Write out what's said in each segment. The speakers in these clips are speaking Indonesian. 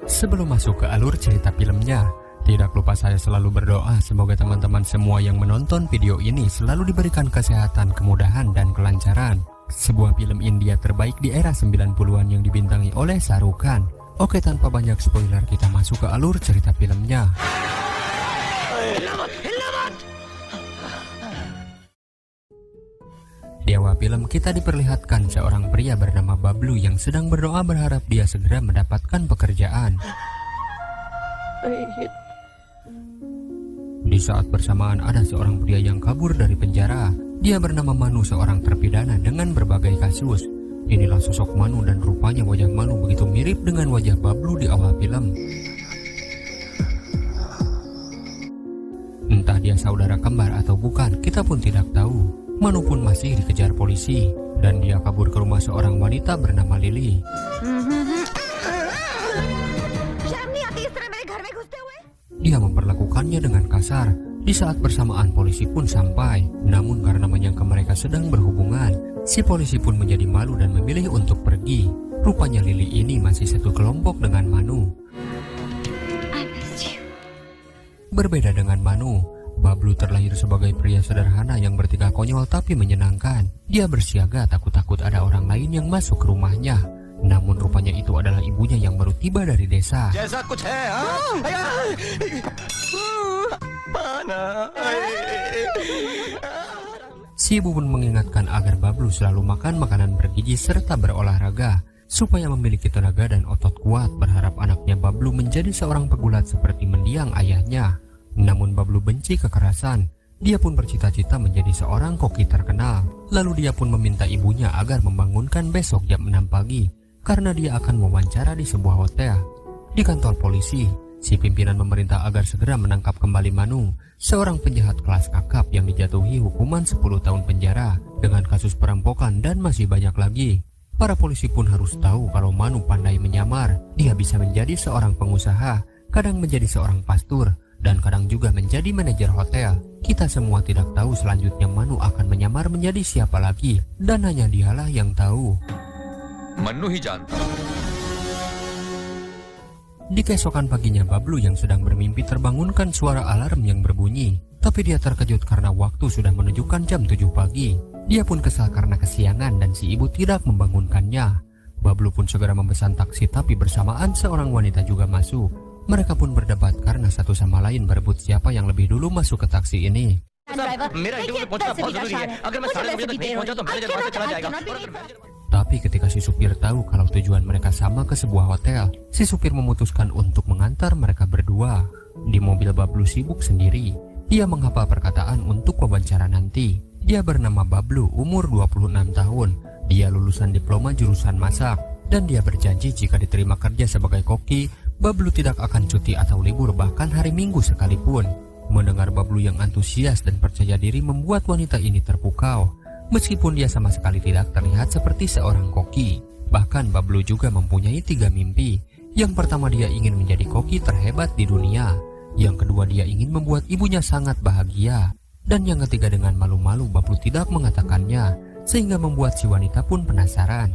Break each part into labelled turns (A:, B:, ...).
A: Sebelum masuk ke alur cerita filmnya, tidak lupa saya selalu berdoa semoga teman-teman semua yang menonton video ini selalu diberikan kesehatan, kemudahan, dan kelancaran. Sebuah film India terbaik di era 90-an yang dibintangi oleh Shah Rukh Khan. Oke, tanpa banyak spoiler kita masuk ke alur cerita filmnya. Di awal film kita diperlihatkan seorang pria bernama Bablu yang sedang berdoa berharap dia segera mendapatkan pekerjaan. Di saat bersamaan ada seorang pria yang kabur dari penjara. Dia bernama Manu, seorang terpidana dengan berbagai kasus. Inilah sosok Manu dan rupanya wajah Manu begitu mirip dengan wajah Bablu di awal film. Entah dia saudara kembar atau bukan, kita pun tidak tahu. Manu pun masih dikejar polisi dan dia kabur ke rumah seorang wanita bernama Lily. Dia memperlakukannya dengan kasar. Di saat bersamaan polisi pun sampai. Namun karena menyangka mereka sedang berhubungan, si polisi pun menjadi malu dan memilih untuk pergi. Rupanya Lily ini masih satu kelompok dengan Manu. Berbeda dengan Manu, Bablu terlahir sebagai pria sederhana yang bertingkah konyol tapi menyenangkan. Dia bersiaga takut-takut ada orang lain yang masuk ke rumahnya. Namun rupanya itu adalah ibunya yang baru tiba dari desa. Si ibu pun mengingatkan agar Bablu selalu makan makanan bergizi serta berolahraga supaya memiliki tenaga dan otot kuat, berharap anaknya Bablu menjadi seorang pegulat seperti mendiang ayahnya. Namun Bablu benci kekerasan. Dia pun bercita-cita menjadi seorang koki terkenal. Lalu dia pun meminta ibunya agar membangunkan besok jam 6 pagi karena dia akan mewawancara di sebuah hotel. Di kantor polisi, si pimpinan memerintah agar segera menangkap kembali Manu, seorang penjahat kelas kakap yang dijatuhi hukuman 10 tahun penjara dengan kasus perampokan dan masih banyak lagi. Para polisi pun harus tahu kalau Manu pandai menyamar. Dia bisa menjadi seorang pengusaha, kadang menjadi seorang pastur, dan kadang juga menjadi manajer hotel. Kita semua tidak tahu selanjutnya Manu akan menyamar menjadi siapa lagi, dan hanya dialah yang tahu.
B: Manu hi janta.
A: Di keesokan paginya Bablu yang sedang bermimpi terbangunkan suara alarm yang berbunyi. Tapi dia terkejut karena waktu sudah menunjukkan jam 7 pagi. Dia pun kesal karena kesiangan dan si ibu tidak membangunkannya. Bablu pun segera memesan taksi tapi bersamaan seorang wanita juga masuk. Mereka pun berdebat karena satu sama lain berebut siapa yang lebih dulu masuk ke taksi ini. Tapi ketika si supir tahu kalau tujuan mereka sama ke sebuah hotel, si supir memutuskan untuk mengantar mereka berdua. Di mobil Bablu sibuk sendiri. Dia menghafal perkataan untuk wawancara nanti. Dia bernama Bablu, umur 26 tahun. Dia lulusan diploma jurusan masak. Dan dia berjanji jika diterima kerja sebagai koki, Bablu tidak akan cuti atau libur bahkan hari Minggu sekalipun. Mendengar Bablu yang antusias dan percaya diri membuat wanita ini terpukau. Meskipun dia sama sekali tidak terlihat seperti seorang koki. Bahkan Bablu juga mempunyai 3 mimpi. Yang pertama, dia ingin menjadi koki terhebat di dunia. Yang kedua, dia ingin membuat ibunya sangat bahagia. Dan yang ketiga, dengan malu-malu Bablu tidak mengatakannya, sehingga membuat si wanita pun penasaran.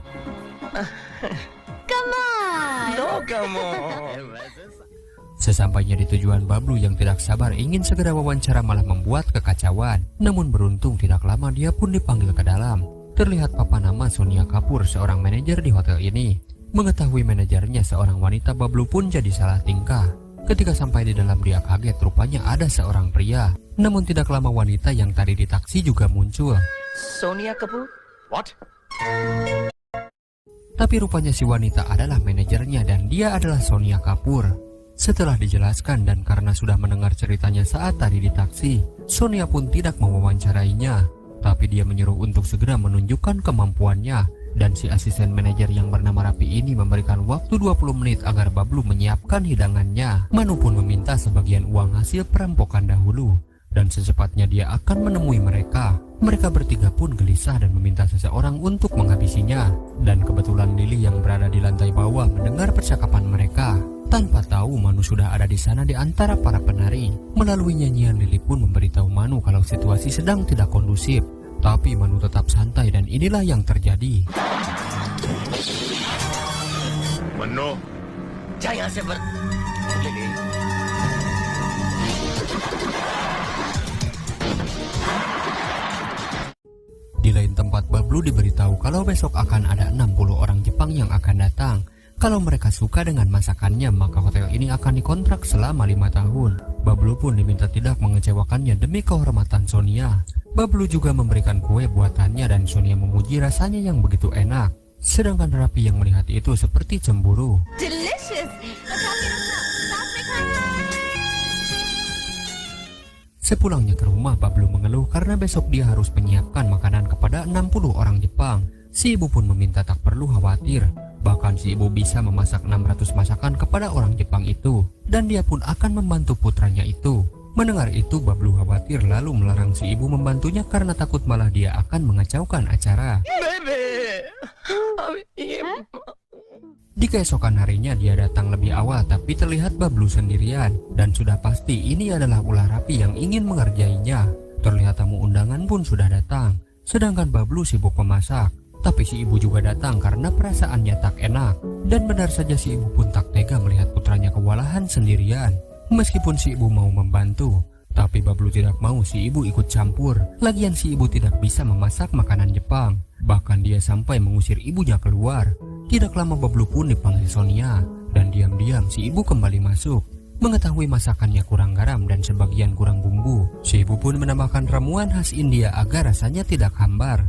A: Sesampainya di tujuan, Bablu yang tidak sabar ingin segera wawancara malah membuat kekacauan. Namun beruntung tidak lama dia pun dipanggil ke dalam. Terlihat papa nama Sonia Kapoor, seorang manajer di hotel ini. Mengetahui manajernya seorang wanita, Bablu pun jadi salah tingkah. Ketika sampai di dalam dia kaget, rupanya ada seorang pria. Namun tidak lama wanita yang tadi di taksi juga muncul.
B: Sonia Kapoor? What?
A: Tapi rupanya si wanita adalah manajernya dan dia adalah Sonia Kapoor. Setelah dijelaskan dan karena sudah mendengar ceritanya saat tadi di taksi, Sonia pun tidak mewawancarainya. Tapi dia menyuruh untuk segera menunjukkan kemampuannya. Dan si asisten manajer yang bernama Rapi ini memberikan waktu 20 menit agar Bablu menyiapkan hidangannya. Manu pun meminta sebagian uang hasil perampokan dahulu. Dan secepatnya dia akan menemui mereka. Mereka bertiga pun gelisah dan meminta seseorang untuk menghabisinya. Dan kebetulan Lily yang berada di lantai bawah mendengar percakapan mereka. Tanpa tahu Manu sudah ada di sana di antara para penari. Melalui nyanyian, Lily pun memberitahu Manu kalau situasi sedang tidak kondusif. Tapi Manu tetap santai dan inilah yang terjadi.
C: Manu,
B: जा यहाँ से lily.
A: Di lain tempat, Bablu diberitahu kalau besok akan ada 60 orang Jepang yang akan datang. Kalau mereka suka dengan masakannya, maka hotel ini akan dikontrak selama 5 tahun. Bablu pun diminta tidak mengecewakannya demi kehormatan Sonia. Bablu juga memberikan kue buatannya dan Sonia memuji rasanya yang begitu enak. Sedangkan Rapi yang melihat itu seperti cemburu.
C: Delicious.
A: Sepulangnya ke rumah, Bablu mengeluh karena besok dia harus menyiapkan makanan kepada 60 orang Jepang. Si ibu pun meminta tak perlu khawatir. Bahkan si ibu bisa memasak 600 masakan kepada orang Jepang itu. Dan dia pun akan membantu putranya itu. Mendengar itu, Bablu khawatir lalu melarang si ibu membantunya karena takut malah dia akan mengacaukan acara. Di keesokan harinya dia datang lebih awal, tapi terlihat Bablu sendirian. Dan sudah pasti ini adalah ulah Rapi yang ingin mengerjainya. Terlihat tamu undangan pun sudah datang. Sedangkan Bablu sibuk memasak. Tapi si ibu juga datang karena perasaannya tak enak. Dan benar saja si ibu pun tak tega melihat putranya kewalahan sendirian. Meskipun si ibu mau membantu, tapi Bablu tidak mau si ibu ikut campur. Lagian si ibu tidak bisa memasak makanan Jepang. Bahkan dia sampai mengusir ibunya keluar. Tidak lama Bablu pun dipanggil Sonia. Dan diam-diam si ibu kembali masuk. Mengetahui masakannya kurang garam dan sebagian kurang bumbu, si ibu pun menambahkan ramuan khas India agar rasanya tidak hambar.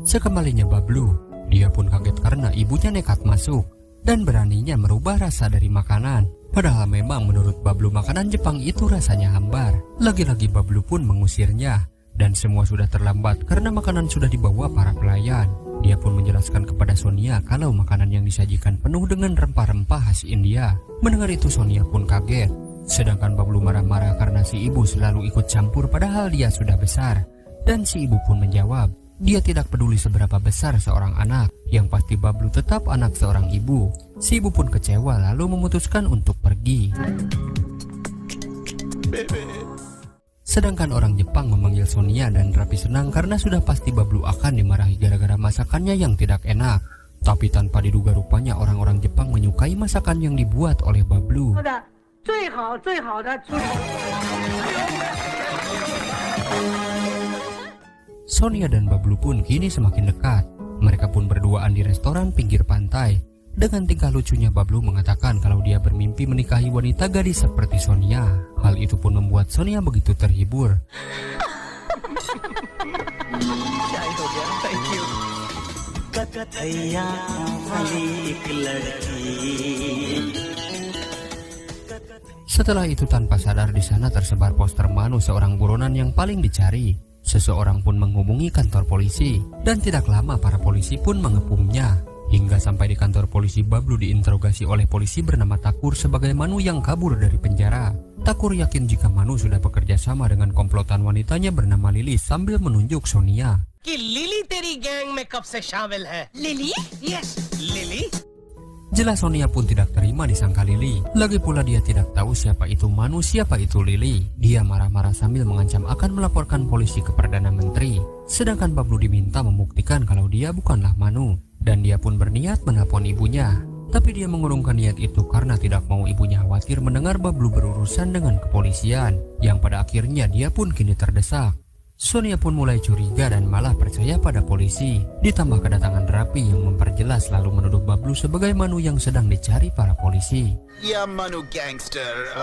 A: Sekembalinya Bablu, dia pun kaget karena ibunya nekat masuk dan beraninya merubah rasa dari makanan. Padahal memang menurut Bablu makanan Jepang itu rasanya hambar. Lagi-lagi Bablu pun mengusirnya dan semua sudah terlambat karena makanan sudah dibawa para pelayan. Dia pun menjelaskan kepada Sonia kalau makanan yang disajikan penuh dengan rempah-rempah khas India. Mendengar itu Sonia pun kaget. Sedangkan Bablu marah-marah karena si ibu selalu ikut campur padahal dia sudah besar. Dan si ibu pun menjawab, dia tidak peduli seberapa besar seorang anak, yang pasti Bablu tetap anak seorang ibu. Si ibu pun kecewa lalu memutuskan untuk pergi. Sedangkan orang Jepang memanggil Sonia dan Rapi senang karena sudah pasti Bablu akan dimarahi gara-gara masakannya yang tidak enak. Tapi tanpa diduga rupanya orang-orang Jepang menyukai masakan yang dibuat oleh Bablu. Sonia dan Bablu pun kini semakin dekat. Mereka pun berduaan di restoran pinggir pantai. Dengan tingkah lucunya Bablu mengatakan kalau dia bermimpi menikahi wanita gadis seperti Sonia. Hal itu pun membuat Sonia begitu terhibur. Setelah itu tanpa sadar di sana tersebar poster Manu, seorang buronan yang paling dicari. Seseorang pun menghubungi kantor polisi dan tidak lama para polisi pun mengepungnya. Hingga sampai di kantor polisi Bablu diinterogasi oleh polisi bernama Takur sebagai Manu yang kabur dari penjara. Takur yakin jika Manu sudah bekerja sama dengan komplotan wanitanya bernama Lily sambil menunjuk Sonia.
D: कि लिली तेरी गैंग में कब से शामिल है?
C: Lily?
D: Yes, lily.
A: Jelas Sonia pun tidak terima disangka Lily. Lagi pula dia tidak tahu siapa itu Manu, siapa itu Lily. Dia marah-marah sambil mengancam akan melaporkan polisi ke Perdana Menteri. Sedangkan Bablu diminta membuktikan kalau dia bukanlah Manu. Dan dia pun berniat menelpon ibunya. Tapi dia mengurungkan niat itu karena tidak mau ibunya khawatir mendengar Bablu berurusan dengan kepolisian. Yang pada akhirnya dia pun kini terdesak. Sonia pun mulai curiga dan malah percaya pada polisi. Ditambah kedatangan Rapi yang memperjelas lalu menuduh Bablu sebagai Manu yang sedang dicari para polisi.
E: Ya Manu gangster.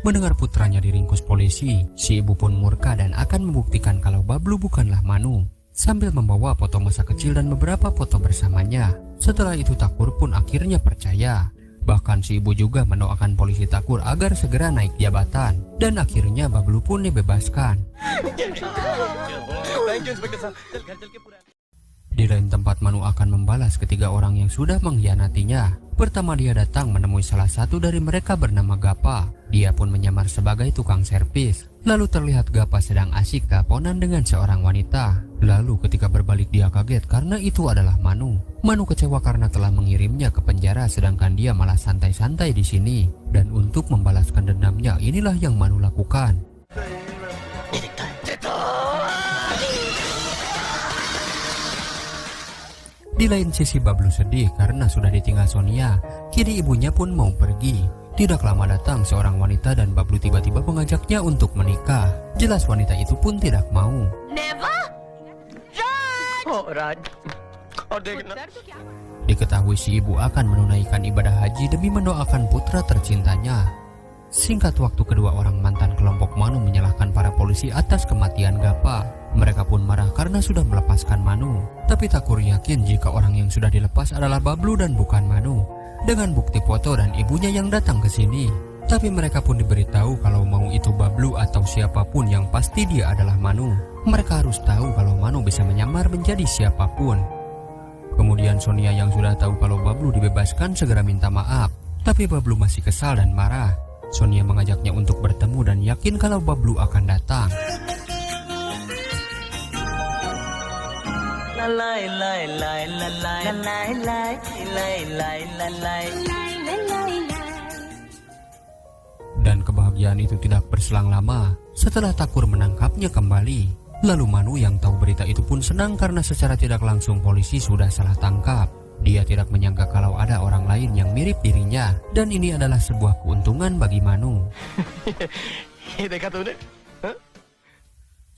A: Mendengar putranya diringkus polisi, si ibu pun murka dan akan membuktikan kalau Bablu bukanlah Manu. Sambil membawa foto masa kecil dan beberapa foto bersamanya. Setelah itu Takur pun akhirnya percaya. Bahkan si ibu juga mendoakan polisi Takur agar segera naik jabatan. Dan akhirnya Bablu pun dibebaskan. Di lain tempat Manu akan membalas ketiga orang yang sudah mengkhianatinya. Pertama dia datang menemui salah satu dari mereka bernama Gapa. Dia pun menyamar sebagai tukang servis. Lalu terlihat Gapa sedang asyik teleponan dengan seorang wanita. Lalu ketika berbalik dia kaget karena itu adalah Manu. Manu kecewa karena telah mengirimnya ke penjara sedangkan dia malah santai-santai di sini. Dan untuk membalaskan dendamnya inilah yang Manu lakukan. Di lain sisi Bablu sedih karena sudah ditinggal Sonia. Kini ibunya pun mau pergi. Tidak lama datang seorang wanita dan Bablu tiba-tiba mengajaknya untuk menikah. Jelas wanita itu pun tidak mau.
B: Never? Oh, Raj. Oh,
A: Diketahui si ibu akan menunaikan ibadah haji demi mendoakan putra tercintanya. Singkat waktu, kedua orang mantan kelompok Manu menyalahkan para polisi atas kematian Gapa. Mereka pun marah karena sudah melepaskan Manu. Tapi Takur yakin jika orang yang sudah dilepas adalah Bablu dan bukan Manu. Dengan bukti foto dan ibunya yang datang ke sini. Tapi mereka pun diberitahu kalau mau itu Bablu atau siapapun, yang pasti dia adalah Manu. Mereka harus tahu kalau Manu bisa menyamar menjadi siapapun. Kemudian Sonia yang sudah tahu kalau Bablu dibebaskan segera minta maaf. Tapi Bablu masih kesal dan marah. Sonia mengajaknya untuk bertemu dan yakin kalau Bablu akan datang. Dan kebahagiaan itu tidak berselang lama setelah Takur menangkapnya kembali. Lalu Manu yang tahu berita itu pun senang karena secara tidak langsung polisi sudah salah tangkap. Dia tidak menyangka kalau ada orang lain yang mirip dirinya, dan ini adalah sebuah keuntungan bagi Manu.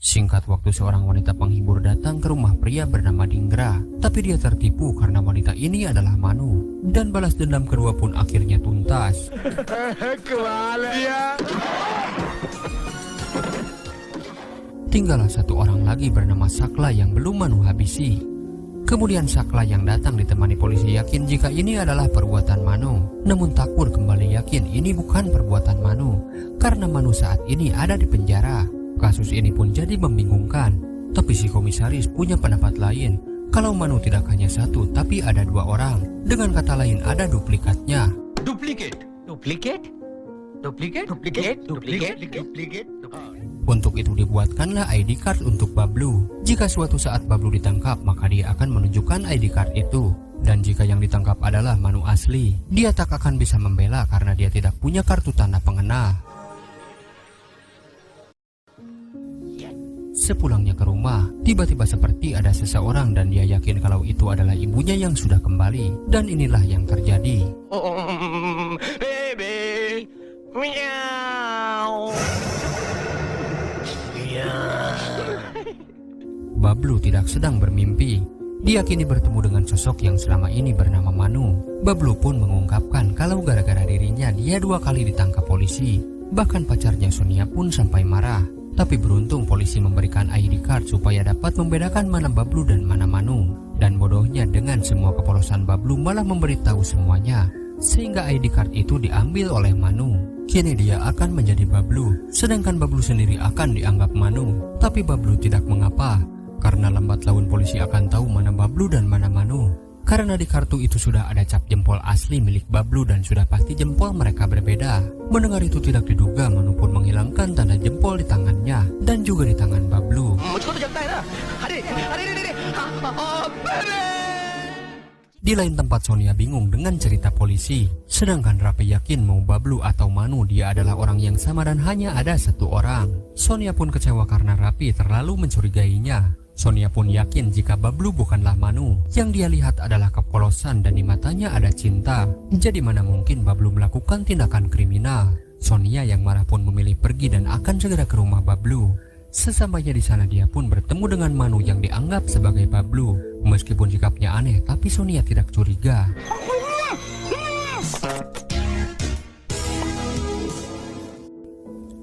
A: Singkat waktu, seorang wanita penghibur datang ke rumah pria bernama Dingra. Tapi dia tertipu karena wanita ini adalah Manu. Dan balas dendam kedua pun akhirnya tuntas. Tinggallah satu orang lagi bernama Sakla yang belum Manu habisi. Kemudian Sakla yang datang ditemani polisi yakin jika ini adalah perbuatan Manu. Namun Takur kembali yakin ini bukan perbuatan Manu, karena Manu saat ini ada di penjara. Kasus ini pun jadi membingungkan. Tapi si komisaris punya pendapat lain. Kalau Manu tidak hanya satu, tapi ada dua orang. Dengan kata lain, ada duplikatnya.
D: Duplicate. Duplicate? Duplicate? Duplicate? Duplicate? Duplicate?
A: Untuk itu dibuatkanlah ID card untuk Bablu. Jika suatu saat Bablu ditangkap, maka dia akan menunjukkan ID card itu. Dan jika yang ditangkap adalah Manu asli, dia tak akan bisa membela karena dia tidak punya kartu tanda pengenal. Sepulangnya ke rumah, tiba-tiba seperti ada seseorang dan dia yakin kalau itu adalah ibunya yang sudah kembali. Dan inilah yang terjadi.
B: Baby. Meow.
A: Bablu tidak sedang bermimpi. Dia kini bertemu dengan sosok yang selama ini bernama Manu. Bablu pun mengungkapkan kalau gara-gara dirinya dia 2 kali ditangkap polisi. Bahkan pacarnya Sonia pun sampai marah. Tapi beruntung polisi memberikan ID card supaya dapat membedakan mana Bablu dan mana Manu. Dan bodohnya dengan semua kepolosan Bablu malah memberitahu semuanya. Sehingga ID card itu diambil oleh Manu. Kini dia akan menjadi Bablu, sedangkan Bablu sendiri akan dianggap Manu. Tapi Bablu tidak mengapa, karena lambat laun polisi akan tahu mana Bablu dan mana Manu. Karena di kartu itu sudah ada cap jempol asli milik Bablu dan sudah pasti jempol mereka berbeda. Mendengar itu tidak diduga, Manu pun menghilangkan tanda jempol di tangannya dan juga di tangan Bablu. Di lain tempat, Sonia bingung dengan cerita polisi. Sedangkan Rapi yakin mau Bablu atau Manu dia adalah orang yang sama dan hanya ada satu orang. Sonia pun kecewa karena Rapi terlalu mencurigainya. Sonia pun yakin jika Bablu bukanlah Manu. Yang dia lihat adalah kepolosan dan di matanya ada cinta. Jadi mana mungkin Bablu melakukan tindakan kriminal. Sonia yang marah pun memilih pergi dan akan segera ke rumah Bablu. Sesampainya di sana dia pun bertemu dengan Manu yang dianggap sebagai Bablu. Meskipun sikapnya aneh, tapi Sonia tidak curiga.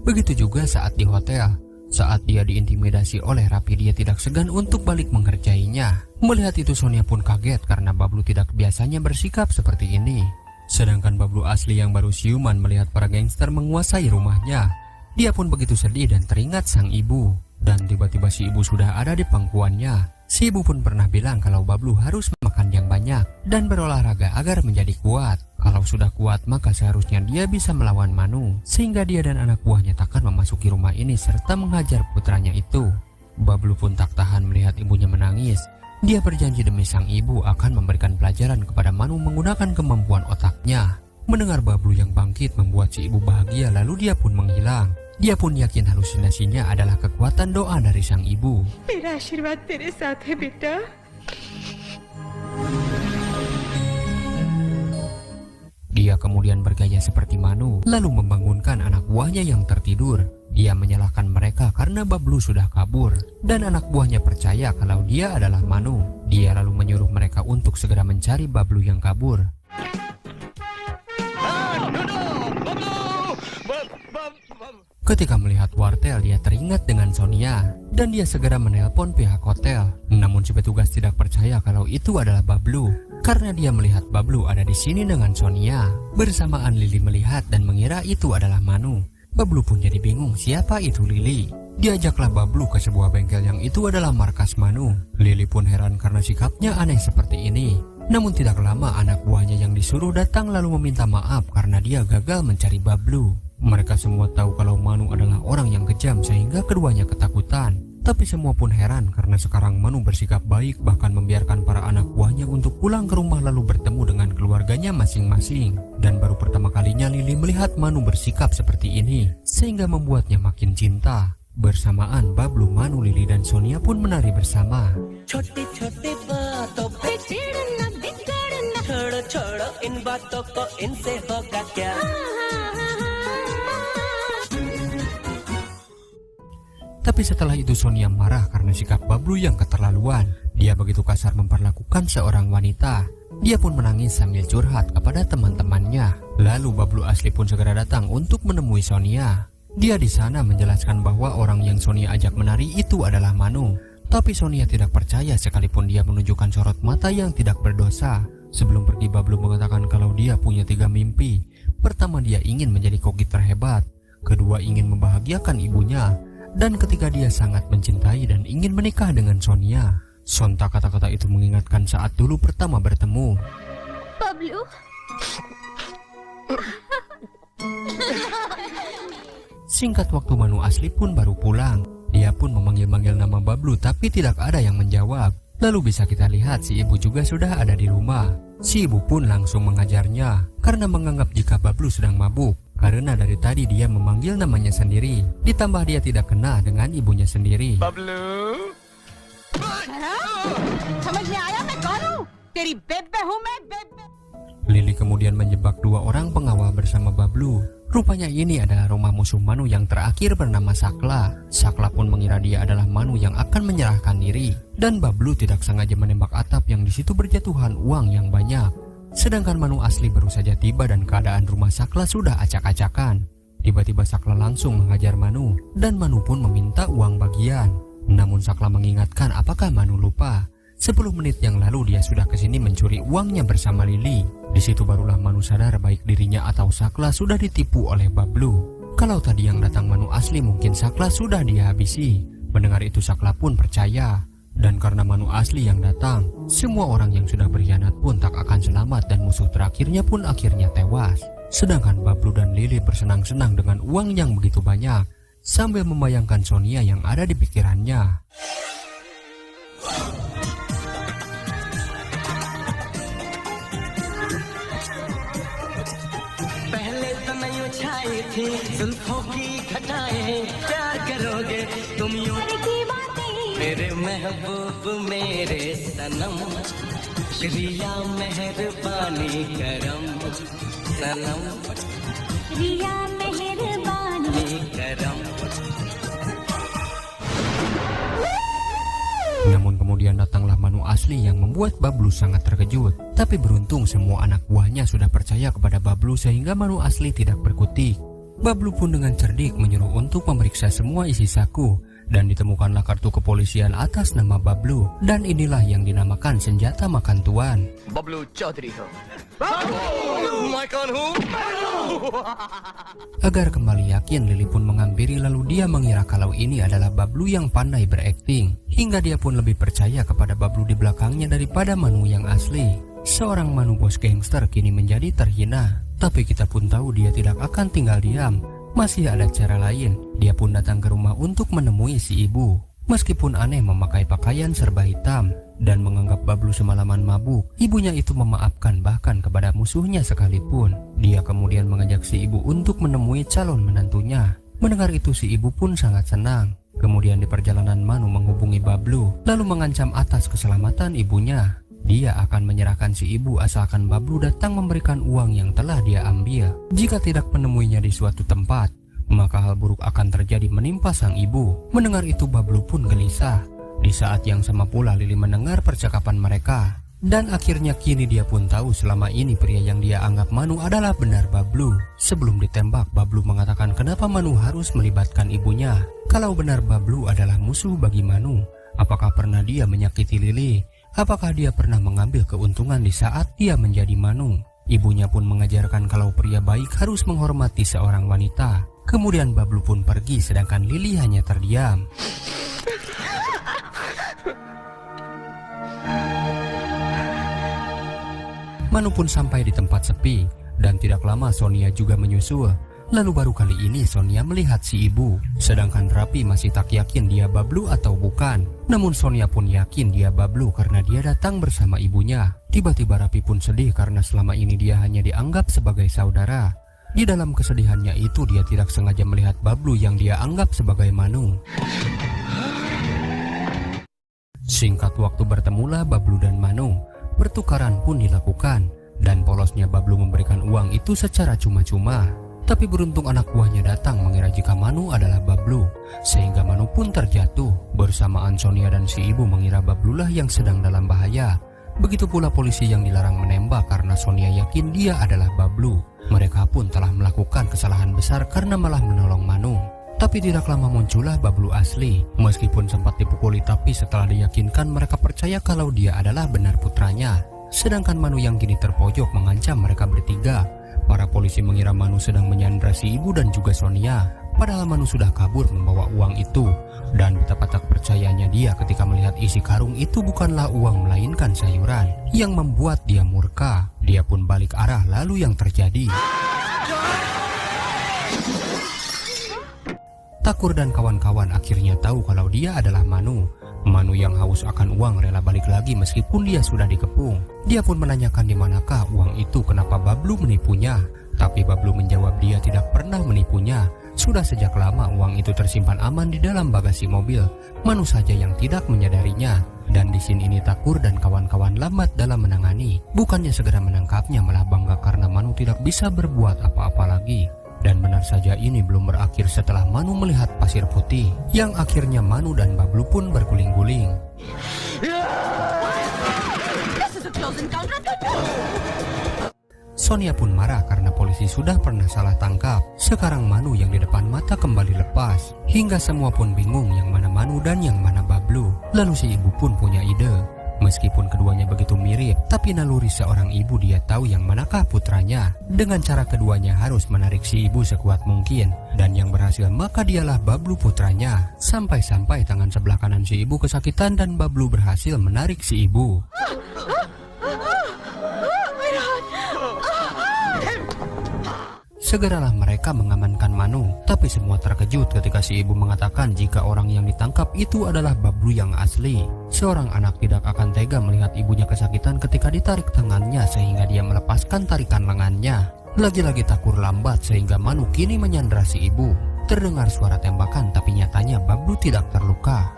A: Begitu juga saat di hotel. Saat dia diintimidasi oleh Rapi, dia tidak segan untuk balik mengerjainya. Melihat itu Sonia pun kaget karena Bablu tidak biasanya bersikap seperti ini. Sedangkan Bablu asli yang baru siuman melihat para gangster menguasai rumahnya. Dia pun begitu sedih dan teringat sang ibu. Dan tiba-tiba si ibu sudah ada di pangkuannya. Si ibu pun pernah bilang kalau Bablu harus makan yang banyak dan berolahraga agar menjadi kuat. Kalau sudah kuat maka seharusnya dia bisa melawan Manu. Sehingga dia dan anak buahnya takkan memasuki rumah ini serta menghajar putranya itu. Bablu pun tak tahan melihat ibunya menangis. Dia berjanji demi sang ibu akan memberikan pelajaran kepada Manu menggunakan kemampuan otaknya. Mendengar Bablu yang bangkit membuat si ibu bahagia, lalu dia pun menghilang. Dia pun yakin halusinasinya adalah kekuatan doa dari sang ibu.
C: मेरा आशीर्वाद तेरे साथ है बेटा।
A: Dia kemudian bergaya seperti Manu, lalu membangunkan anak buahnya yang tertidur. Dia menyalahkan mereka karena Bablu sudah kabur, dan anak buahnya percaya kalau dia adalah Manu. Dia lalu menyuruh mereka untuk segera mencari Bablu yang kabur. Ketika melihat wartel, dia teringat dengan Sonia dan dia segera menelpon pihak hotel. Namun si petugas tidak percaya kalau itu adalah Bablu karena dia melihat Bablu ada di sini dengan Sonia. Bersamaan Lily melihat dan mengira itu adalah Manu. Bablu pun jadi bingung siapa itu Lily. Diajaklah Bablu ke sebuah bengkel yang itu adalah markas Manu. Lily pun heran karena sikapnya aneh seperti ini. Namun tidak lama anak buahnya yang disuruh datang lalu meminta maaf karena dia gagal mencari Bablu. Mereka semua tahu kalau Manu adalah orang yang kejam sehingga keduanya ketakutan. Tapi semua pun heran karena sekarang Manu bersikap baik, bahkan membiarkan para anak buahnya untuk pulang ke rumah lalu bertemu dengan keluarganya masing-masing. Dan baru pertama kalinya Lily melihat Manu bersikap seperti ini sehingga membuatnya makin cinta. Bersamaan Bablu, Manu, Lily dan Sonia pun menari bersama.
C: छोटी-छोटी बातों पे चिढ़ना बिगड़ना छोड़ो छोड़ो इन बातों को इनसे होगा क्या
A: Tapi setelah itu Sonia marah karena sikap Bablu yang keterlaluan. Dia begitu kasar memperlakukan seorang wanita. Dia pun menangis sambil curhat kepada teman-temannya. Lalu Bablu asli pun segera datang untuk menemui Sonia. Dia di sana menjelaskan bahwa orang yang Sonia ajak menari itu adalah Manu. Tapi Sonia tidak percaya sekalipun dia menunjukkan sorot mata yang tidak berdosa. Sebelum pergi Bablu mengatakan kalau dia punya 3 mimpi. Pertama, dia ingin menjadi koki terhebat. Kedua, ingin membahagiakan ibunya. Dan ketiga, dia sangat mencintai dan ingin menikah dengan Sonia. Sontak kata-kata itu mengingatkan saat dulu pertama bertemu.
F: Bablu.
A: Singkat waktu Manu asli pun baru pulang. Dia pun memanggil-manggil nama Bablu tapi tidak ada yang menjawab. Lalu bisa kita lihat si ibu juga sudah ada di rumah. Si ibu pun langsung mengajarnya karena menganggap jika Bablu sedang mabuk. Karena dari tadi dia memanggil namanya sendiri. Ditambah dia tidak kenal dengan ibunya sendiri.
B: Bablu.
F: समझ में आया मैं कौन हूँ? तेरी बेबे हूँ मैं बेबे.
A: Lily kemudian menjebak 2 orang pengawal bersama Bablu. Rupanya ini adalah rumah musuh Manu yang terakhir bernama Sakla. Sakla pun mengira dia adalah Manu yang akan menyerahkan diri. Dan Bablu tidak sengaja menembak atap yang di situ berjatuhan uang yang banyak. Sedangkan Manu asli baru saja tiba dan keadaan rumah Sakla sudah acak-acakan. Tiba-tiba Sakla langsung menghajar Manu dan Manu pun meminta uang bagian. Namun Sakla mengingatkan apakah Manu lupa. 10 menit yang lalu dia sudah kesini mencuri uangnya bersama Lily. Di situ barulah Manu sadar baik dirinya atau Sakla sudah ditipu oleh Bablu. Kalau tadi yang datang Manu asli mungkin Sakla sudah dia habisi. Mendengar itu Sakla pun percaya. Dan karena Manu asli yang datang, semua orang yang sudah berkhianat pun tak akan selamat dan musuh terakhirnya pun akhirnya tewas. Sedangkan Bablu dan Lily bersenang-senang dengan uang yang begitu banyak, sambil membayangkan Sonia yang ada di pikirannya.
C: पहले तो नहीं छाई थी जुल्फों की घटाएं प्यार करोगे तुम यूं मेरे महबूब मेरे सनम रिया मेहरबानी करम सनम
F: रिया मेहरबानी
C: करम.
A: Namun kemudian datanglah Manu asli yang membuat Bablu sangat terkejut. Tapi beruntung semua anak buahnya sudah percaya kepada Bablu sehingga Manu asli tidak berkutik. Bablu pun dengan cerdik menyuruh untuk memeriksa semua isi saku. Dan ditemukanlah kartu kepolisian atas nama Bablu. Dan inilah yang dinamakan senjata makan tuan.
B: Bablu Chaudhary ho. Makan ho.
A: Agar kembali yakin, Lily pun menghampiri lalu dia mengira kalau ini adalah Bablu yang pandai berakting. Hingga dia pun lebih percaya kepada Bablu di belakangnya daripada Manu yang asli. Seorang Manu bos gangster kini menjadi terhina. Tapi kita pun tahu dia tidak akan tinggal diam. Masih ada cara lain. Dia pun datang ke rumah untuk menemui si ibu. Meskipun aneh memakai pakaian serba hitam dan menganggap Bablu semalaman mabuk, ibunya itu memaafkan bahkan kepada musuhnya sekalipun. Dia kemudian mengajak si ibu untuk menemui calon menantunya. Mendengar itu si ibu pun sangat senang. Kemudian di perjalanan Manu menghubungi Bablu lalu mengancam atas keselamatan ibunya. dia akan menyerahkan si ibu asalkan Bablu datang memberikan uang yang telah dia ambil. Jika tidak menemuinya di suatu tempat, maka hal buruk akan terjadi menimpa sang ibu. Mendengar itu Bablu pun gelisah. Di saat yang sama pula Lili mendengar percakapan mereka. Dan akhirnya kini dia pun tahu selama ini pria yang dia anggap Manu adalah benar Bablu. Sebelum ditembak, Bablu mengatakan kenapa Manu harus melibatkan ibunya. Kalau benar Bablu adalah musuh bagi Manu, apakah pernah dia menyakiti Lili? Apakah dia pernah mengambil keuntungan di saat dia menjadi Manu? Ibunya pun mengajarkan kalau pria baik harus menghormati seorang wanita. Kemudian Bablu pun pergi sedangkan Lili hanya terdiam. Manu pun sampai di tempat sepi dan tidak lama Sonia juga menyusul. Lalu baru kali ini Sonia melihat si ibu, sedangkan Rapi masih tak yakin dia Bablu atau bukan. Namun Sonia pun yakin dia Bablu karena dia datang bersama ibunya. Tiba-tiba Rapi pun sedih karena selama ini dia hanya dianggap sebagai saudara. Di dalam kesedihannya itu dia tidak sengaja melihat Bablu yang dia anggap sebagai Manu. Singkat waktu bertemulah Bablu dan Manu. Pertukaran pun dilakukan dan polosnya Bablu memberikan uang itu secara cuma-cuma. Tapi beruntung anak buahnya datang mengira jika Manu adalah Bablu, sehingga Manu pun terjatuh. Bersamaan Sonia dan si ibu mengira Bablulah yang sedang dalam bahaya. Begitu pula polisi yang dilarang menembak karena Sonia yakin dia adalah Bablu. Mereka pun telah melakukan kesalahan besar karena malah menolong Manu. Tapi tidak lama muncullah Bablu asli. Meskipun sempat dipukuli, tapi setelah diyakinkan mereka percaya kalau dia adalah benar putranya. Sedangkan Manu yang kini terpojok mengancam mereka bertiga. Para polisi mengira Manu sedang menyandra si ibu dan juga Sonia. Padahal Manu sudah kabur membawa uang itu. Dan betapa tak percayanya dia ketika melihat isi karung itu bukanlah uang melainkan sayuran, yang membuat dia murka. Dia pun balik arah lalu yang terjadi. Takur dan kawan-kawan akhirnya tahu kalau dia adalah Manu. Manu yang haus akan uang rela balik lagi meskipun dia sudah dikepung. Dia pun menanyakan di manakah uang itu, kenapa Bablu menipunya. Tapi Bablu menjawab dia tidak pernah menipunya. Sudah sejak lama uang itu tersimpan aman di dalam bagasi mobil. Manu saja yang tidak menyadarinya. Dan di sini ini Takur dan kawan-kawan lambat dalam menangani. Bukannya segera menangkapnya, malah bangga karena Manu tidak bisa berbuat apa-apa lagi. Dan benar saja ini belum berakhir setelah Manu melihat pasir putih, yang akhirnya Manu dan Bablu pun berguling-guling. Sonia pun marah karena polisi sudah pernah salah tangkap. Sekarang Manu yang di depan mata kembali lepas, hingga semua pun bingung yang mana Manu dan yang mana Bablu. Lalu si ibu pun punya ide. Meskipun keduanya begitu mirip, tapi naluri seorang ibu dia tahu yang manakah putranya. Dengan cara keduanya harus menarik si ibu sekuat mungkin. Dan yang berhasil maka dialah Bablu putranya. Sampai-sampai tangan sebelah kanan si ibu kesakitan dan Bablu berhasil menarik si ibu. Segeralah mereka mengamankan Manu, tapi semua terkejut ketika si ibu mengatakan jika orang yang ditangkap itu adalah Bablu yang asli. Seorang anak tidak akan tega melihat ibunya kesakitan ketika ditarik tangannya sehingga dia melepaskan tarikan lengannya. Lagi-lagi Takur lambat sehingga Manu kini menyandra si ibu. Terdengar suara tembakan tapi nyatanya Bablu tidak terluka.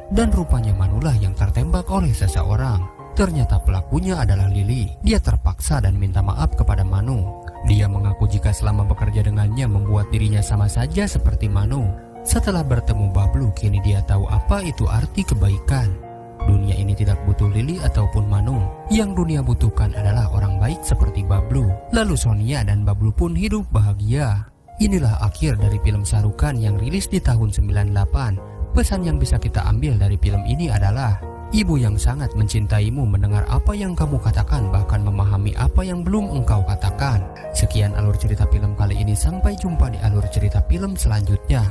A: Dan rupanya Manulah yang tertembak oleh seseorang. Ternyata pelakunya adalah Lili. Dia terpaksa dan minta maaf kepada Manu. Dia mengaku jika selama bekerja dengannya membuat dirinya sama saja seperti Manu. Setelah bertemu Bablu, kini dia tahu apa itu arti kebaikan. Dunia ini tidak butuh Lili ataupun Manu. Yang dunia butuhkan adalah orang baik seperti Bablu. Lalu Sonia dan Bablu pun hidup bahagia. Inilah akhir dari film Shahrukh yang rilis di tahun 98. Pesan yang bisa kita ambil dari film ini adalah ibu yang sangat mencintaimu mendengar apa yang kamu katakan, bahkan memahami apa yang belum engkau katakan. Sekian alur cerita film kali ini, sampai jumpa di alur cerita film selanjutnya.